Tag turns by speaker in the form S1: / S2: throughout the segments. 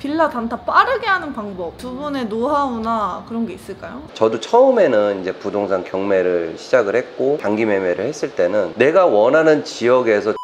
S1: 빌라 단타 빠르게 하는 방법, 두 분의 노하우나 그런 게 있을까요?
S2: 저도 처음에는 이제 부동산 경매를 시작을 했고 단기 매매를 했을 때는 내가 원하는 지역에서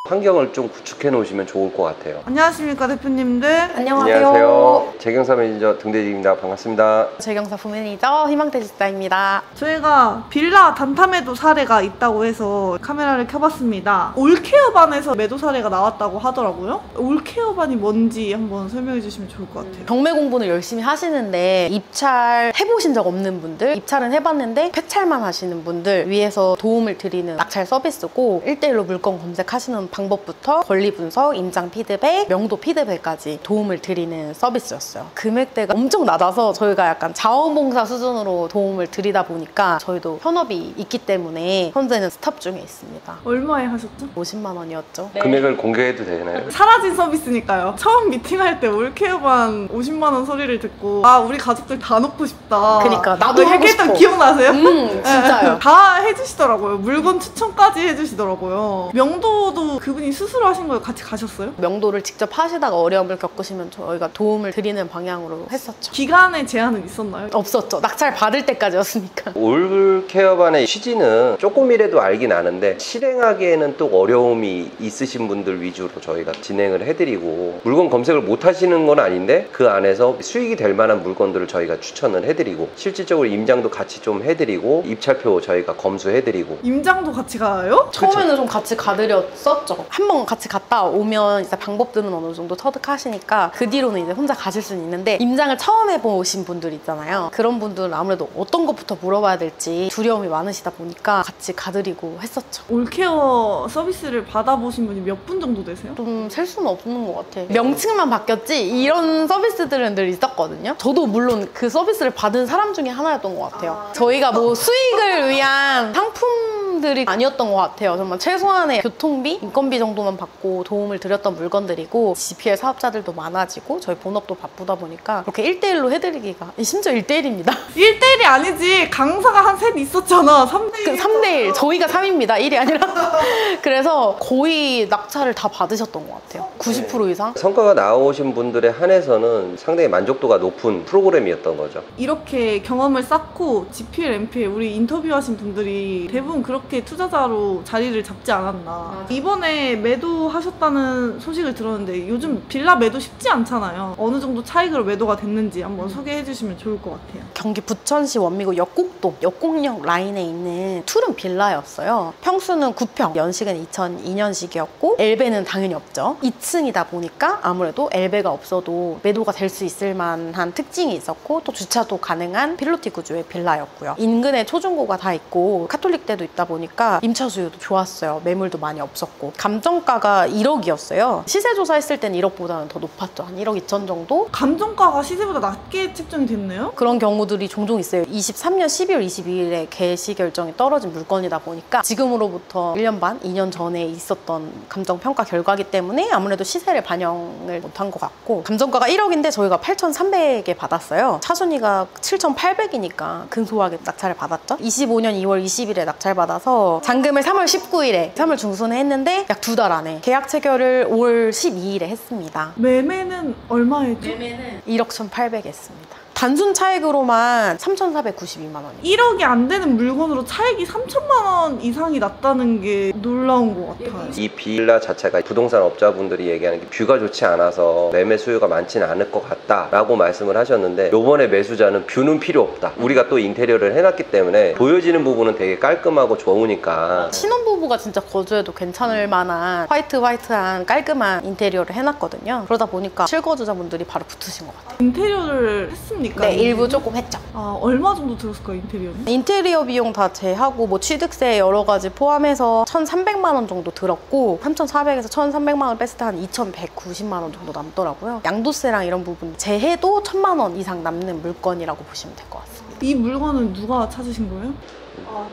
S2: 환경을 좀 구축해 놓으시면 좋을 것 같아요.
S1: 안녕하십니까 대표님들.
S2: 안녕하세요. 재경사 매니저 등대리입니다. 반갑습니다.
S3: 재경사 부매니저 희망태 집사입니다.
S1: 저희가 빌라 단타 매도 사례가 있다고 해서 카메라를 켜봤습니다. 올케어반에서 매도 사례가 나왔다고 하더라고요. 올케어반이 뭔지 한번 설명해 주시면 좋을 것 같아요.
S3: 경매 공부는 열심히 하시는데 입찰 해보신 적 없는 분들, 입찰은 해봤는데 폐찰만 하시는 분들 위해서 도움을 드리는 낙찰 서비스고 1대1로 물건 검색하시는 방법부터 권리 분석, 임장 피드백, 명도 피드백까지 도움을 드리는 서비스였어요. 금액대가 엄청 낮아서 저희가 약간 자원봉사 수준으로 도움을 드리다 보니까 저희도 현업이 있기 때문에 현재는 스탑 중에 있습니다.
S1: 얼마에 하셨죠?
S3: 50만 원이었죠.
S2: 금액을 공개해도 되나요?
S1: 사라진 서비스니까요. 처음 미팅할 때 올케어반 50만 원 소리를 듣고 아 우리 가족들 다 넣고 싶다.
S3: 그러니까 나도 하고
S1: 얘기했던
S3: 싶어.
S1: 기억나세요?
S3: 진짜요.
S1: 다 해주시더라고요. 물건 추천까지 해주시더라고요. 명도도 그분이 스스로 하신 거예요? 같이 가셨어요?
S3: 명도를 직접 하시다가 어려움을 겪으시면 저희가 도움을 드리는 방향으로 했었죠.
S1: 기간의 제한은 있었나요?
S3: 없었죠. 낙찰 받을 때까지였으니까.
S2: 올케어반의 취지는 조금이라도 알긴 아는데 실행하기에는 또 어려움이 있으신 분들 위주로 저희가 진행을 해드리고 물건 검색을 못 하시는 건 아닌데 그 안에서 수익이 될 만한 물건들을 저희가 추천을 해드리고 실질적으로 임장도 같이 좀 해드리고 입찰표 저희가 검수해드리고.
S1: 임장도 같이 가요?
S3: 처음에는 좀 같이 가드렸었죠. 한번 같이 갔다 오면 이제 방법들은 어느 정도 터득하시니까 그 뒤로는 이제 혼자 가실 수는 있는데 임장을 처음 해보신 분들 있잖아요. 그런 분들은 아무래도 어떤 것부터 물어봐야 될지 두려움이 많으시다 보니까 같이 가드리고 했었죠.
S1: 올케어 서비스를 받아보신 분이 몇 분 정도 되세요?
S3: 좀 셀 수는 없는 것 같아요. 명칭만 바뀌었지 이런 서비스들은 늘 있었거든요. 저도 물론 그 서비스를 받은 사람 중에 하나였던 것 같아요. 저희가 뭐 수익을 위한 상품들이 아니었던 것 같아요. 정말 최소한의 교통비, 인건비 정도만 받고 도움을 드렸던 물건들이고 GPL 사업자들도 많아지고 저희 본업도 바쁘다 보니까 그렇게 1대1로 해드리기가 심지어 1대1입니다.
S1: 1대1이 아니지. 강사가 한 셋 있었잖아. 3대1.
S3: 그 3대1. 저희가 3입니다. 1이 아니라. 그래서 거의 낙찰을 다 받으셨던 것 같아요. 90% 이상.
S2: 성과가 나오신 분들에 한해서는 상당히 만족도가 높은 프로그램이었던 거죠.
S1: 이렇게 경험을 쌓고 GPL, MPL 우리 인터뷰하신 분들이 대부분 그렇게 투자자로 자리를 잡지 않았나. 이번에 매도하셨다는 소식을 들었는데 요즘 빌라 매도 쉽지 않잖아요. 어느 정도 차익으로 매도가 됐는지 한번 소개해 주시면 좋을 것 같아요.
S3: 경기 부천시 원미구 역곡동 역곡역 라인에 있는 투룸 빌라였어요. 평수는 9평, 연식은 2002년식이었고 엘베는 당연히 없죠. 2층이다 보니까 아무래도 엘베가 없어도 매도가 될 수 있을 만한 특징이 있었고 또 주차도 가능한 필로티 구조의 빌라였고요. 인근에 초중고가 다 있고 카톨릭대도 있다 보니까 임차 수요도 좋았어요. 매물도 많이 없었고 감정가가 1억이었어요. 시세 조사했을 땐 1억보다는 더 높았죠. 한 1억 2천 정도?
S1: 감정가가 시세보다 낮게 책정이 됐네요?
S3: 그런 경우들이 종종 있어요. 23년 12월 22일에 개시 결정이 떨어진 물건이다 보니까 지금으로부터 1년 반, 2년 전에 있었던 감정평가 결과이기 때문에 아무래도 시세를 반영을 못한 것 같고 감정가가 1억인데 저희가 8,300에 받았어요. 차순위가 7,800이니까 근소하게 낙찰을 받았죠. 25년 2월 20일에 낙찰 받아서 잔금을 3월 19일에 3월 중순에 했는데 약 2달 안에 계약 체결을 5월 12일에 했습니다.
S1: 매매는 얼마에 했죠?
S3: 매매는 1억 1,800 했습니다. 단순 차익으로만 3,492만 원이에요.
S1: 1억이 안 되는 물건으로 차익이 3천만 원 이상이 났다는 게 놀라운 것 같아요.
S2: 이 빌라 자체가 부동산 업자분들이 얘기하는 게 뷰가 좋지 않아서 매매 수요가 많지는 않을 것 같다 라고 말씀을 하셨는데 요번에 매수자는 뷰는 필요 없다. 우리가 또 인테리어를 해놨기 때문에 보여지는 부분은 되게 깔끔하고 좋으니까
S3: 신혼부부가 진짜 거주해도 괜찮을 만한 화이트한 깔끔한 인테리어를 해놨거든요. 그러다 보니까 실거주자분들이 바로 붙으신 것 같아요.
S1: 인테리어를 했습니까?
S3: 네, 일부 조금 했죠.
S1: 아, 얼마 정도 들었을까요, 인테리어는?
S3: 인테리어 비용 다 제하고 뭐 취득세 여러 가지 포함해서 1,300만 원 정도 들었고 3,400에서 1,300만 원 뺐을 때 한 2,190만 원 정도 남더라고요. 양도세랑 이런 부분 제해도 1,000만 원 이상 남는 물건이라고 보시면 될 것 같습니다.
S1: 이 물건은 누가 찾으신 거예요?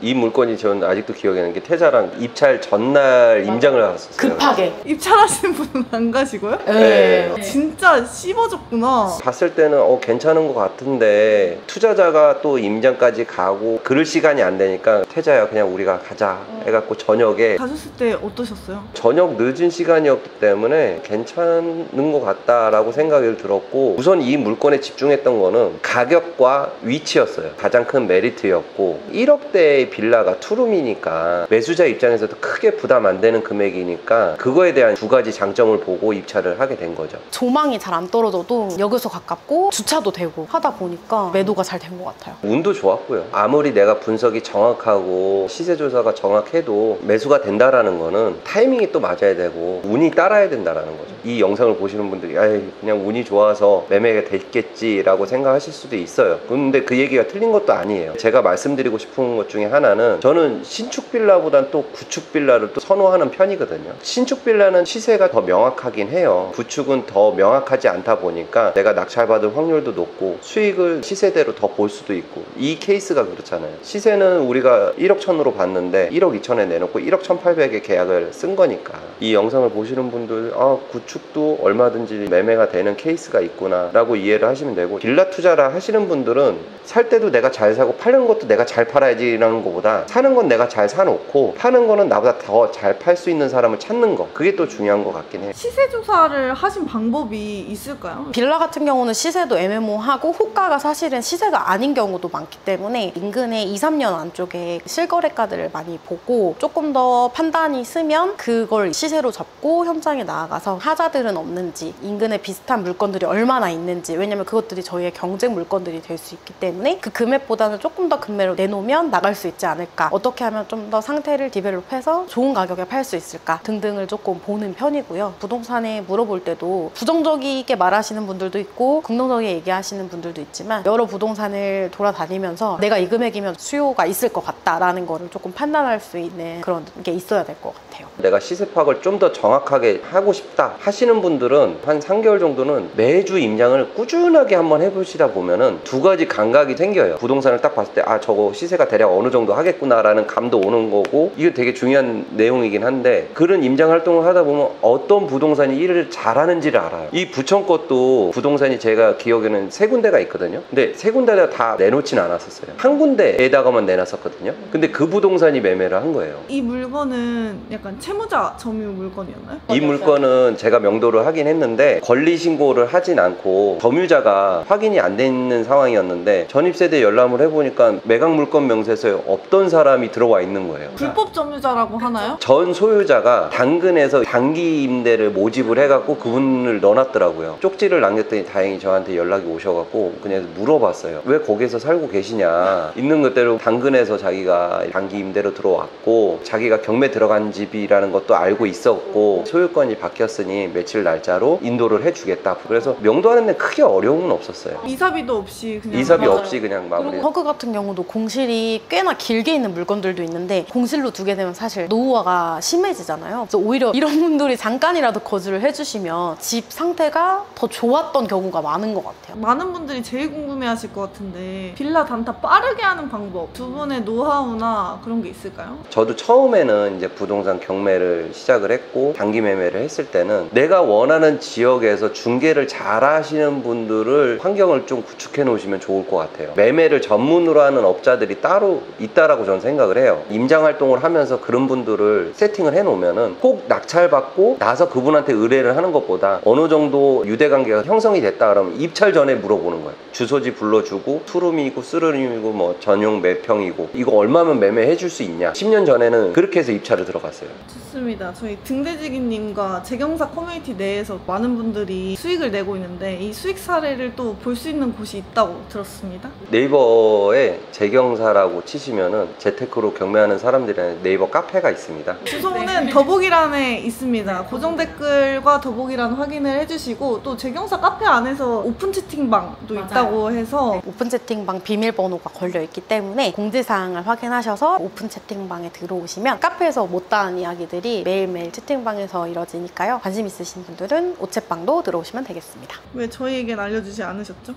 S2: 이 물건이 전 아직도 기억에 나는 게 태자랑 입찰 전날 임장을 갔었어요.
S3: 급하게.
S1: 입찰하시는 분은 안 가시고요?
S2: 네.
S1: 진짜 씹어졌구나.
S2: 봤을 때는 괜찮은 것 같은데 투자자가 또 임장까지 가고 그럴 시간이 안 되니까 태자야 그냥 우리가 가자 해갖고 저녁에
S1: 가셨을 때 어떠셨어요?
S2: 저녁 늦은 시간이었기 때문에 괜찮은 것 같다라고 생각이 들었고 우선 이 물건에 집중했던 거는 가격과 위치였어요. 가장 큰 메리트였고 1억대의 빌라가 투룸이니까 매수자 입장에서도 크게 부담 안 되는 금액이니까 그거에 대한 두 가지 장점을 보고 입찰을 하게 된 거죠.
S3: 조망이 잘 안 떨어져도 여기서 가깝고 주차도 되고 하다 보니까 매도가 잘 된 것 같아요.
S2: 운도 좋았고요. 아무리 내가 분석이 정확하고 시세 조사가 정확해도 매수가 된다라는 거는 타이밍이 또 맞아야 되고 운이 따라야 된다라는 거죠. 이 영상을 보시는 분들이 그냥 운이 좋아서 매매가 됐겠지라고 생각하실 수도 있어요. 근데 그 얘기가 틀린 것도 아니에요. 제가 말씀드리고 싶은 것 중에 하나는 저는 신축 빌라보단 또 구축 빌라를 또 선호하는 편이거든요. 신축 빌라는 시세가 더 명확하긴 해요. 구축은 더 명확하지 않다 보니까 내가 낙찰받을 확률도 높고 수익을 시세대로 더 볼 수도 있고 이 케이스가 그렇잖아요. 시세는 우리가 1억 1천으로 봤는데 1억 2천에 내놓고 1억 1,800에 계약을 쓴 거니까 이 영상을 보시는 분들 구축도 얼마든지 매매가 되는 케이스가 있구나 라고 이해를 하시면 되고 빌라 투자를 하시는 분들은 살 때도 내가 잘 사고 파는 것도 내가 잘 팔아야지 라는 것보다 사는 건 내가 잘 사놓고 파는 거는 나보다 더 잘 팔 수 있는 사람을 찾는 거 그게 또 중요한 것 같긴 해요.
S1: 시세 조사를 하신 방법이 있을까요?
S3: 빌라 같은 경우는 시세도 애매모호하고 호가가 사실은 시세가 아닌 경우도 많기 때문에 인근에 2, 3년 안쪽에 실거래가들을 많이 보고 조금 더 판단이 쓰면 그걸 시세로 잡고 현장에 나아가서 하자들은 없는지 인근에 비슷한 물건들이 얼마나 있는지 왜냐면 그것들이 저희의 경쟁 물건들이 될 수 있기 때문에 그 금액보다는 조금 더 금매로 내놓으면 나갈 수 있지 않을까 어떻게 하면 좀 더 상태를 디벨롭해서 좋은 가격에 팔 수 있을까 등등을 조금 보는 편이고요. 부동산에 물어볼 때도 부정적이게 말하시는 분들도 있고 긍정적이게 얘기하시는 분들도 있지만 여러 부동산을 돌아다니면서 내가 이 금액이면 수요가 있을 것 같다라는 거를 조금 판단할 수 있는 그런 게 있어야 될 것 같아요.
S2: 내가 시세 파악을 좀 더 정확하게 하고 싶다 하시는 분들은 한 3개월 정도는 매주 임장을 꾸준하게 한번 해보시다 보면은 두 가지 감각이 생겨요. 부동산을 딱 봤을 때 저거 시세가 대략 어느 정도 하겠구나 라는 감도 오는 거고 이게 되게 중요한 내용이긴 한데 그런 임장 활동을 하다 보면 어떤 부동산이 일을 잘하는지를 알아요. 이 부천 것도 부동산이 제가 기억에는 3군데가 있거든요. 근데 3군데다 다 내놓진 않았었어요. 한 군데에다가만 내놨었거든요. 근데 그 부동산이 매매를 한 거예요.
S1: 이 물건은 약간 채무자 점유 물건이었나요?
S2: 이 물건은 제가 명도를 하긴 했는데 권리 신고를 하진 않고 점유자가 확인이 안 돼 있는 상황이었는데 전입세대 열람을 해보니까 매각 물건 명세서에 없던 사람이 들어와 있는 거예요.
S1: 불법 점유자라고 하나요?
S2: 전 소유자가 당근에서 단기 임대를 모집을 해갖고 그분을 넣어놨더라고요. 쪽지를 남겼더니 다행히 저한테 연락이 오셔갖고 그냥 물어봤어요. 왜 거기서 살고 계시냐. 있는 그대로 당근에서 자기가 단기 임대로 들어왔고 자기가 경매 들어간 집이라는 것도 알고 있었고 소유권이 바뀌었으니 며칠 날짜로 인도를 해주겠다. 그래서 명도하는 데 크게 어려움은 없었어요.
S1: 이사비도 없이 그냥
S2: 이사비 없이 그냥 마무리.
S3: 허그 같은 경우도 공실이 꽤나 길게 있는 물건들도 있는데 공실로 두게 되면 사실 노후화가 심해지잖아요. 그래서 오히려 이런 분들이 잠깐이라도 거주를 해주시면 집 상태가 더 좋았던 경우가 많은 것 같아요.
S1: 많은 분들이 제일 궁금해하실 것 같은데 빌라 단타 빠르게 하는 방법 두 분의 노하우나 그런 게 있을까요?
S2: 저도 처음에는 이제 부동산 경매를 시작을 했고 단기 매매를 했을 때는 내가 원하는 지역에서 중개를 잘 하시는 분들을 환경을 좀 구축해 놓으시면 좋을 것 같아요. 매매를 전문으로 하는 업자들이 따로 있다라고 저는 생각을 해요. 임장 활동을 하면서 그런 분들을 세팅을 해 놓으면은 꼭 낙찰받고 나서 그분한테 의뢰를 하는 것보다 어느 정도 유대관계가 형성이 됐다 그러면 입찰 전에 물어보는 거예요. 주소지 불러주고 투룸이고 쓰루룸이고 뭐 전용 몇 평이고 이거 얼마면 매매해 줄 수 있냐. 10년 전에는 그렇게 해서 입찰을 들어갔어요.
S1: 좋습니다. 저희 등대지기님과 재경사 커뮤니티 내에서 많은 분들이 수익을 내고 있는데 이 수익 사례를 또 볼 수 있는 곳이 있다고 들었습니다.
S2: 네이버에 재경사라고 치시면은 재테크로 경매하는 사람들의 네이버 카페가 있습니다.
S1: 주소는 더보기란에 있습니다. 고정 댓글과 더보기란 확인을 해주시고 또 재경사 카페 안에서 오픈 채팅방도 있다고 해서
S3: 오픈 채팅방 비밀번호가 걸려있기 때문에 공지사항을 확인하셔서 오픈 채팅방에 들어오시면 카페에서 못다한 이야기들이 매일매일 채팅방에서 이뤄지니까요. 관심 있으신 분들은 오챗방도 들어오시면 되겠습니다.
S1: 왜 저희에겐 알려주지 않으셨죠?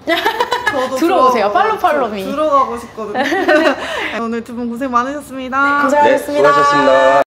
S1: 저도
S3: 들어오세요. 팔로미.
S1: 들어가고 싶거든요. 오늘 두 분 고생 많으셨습니다.
S3: 고생하셨습니다.
S2: 네, 수고하셨습니다.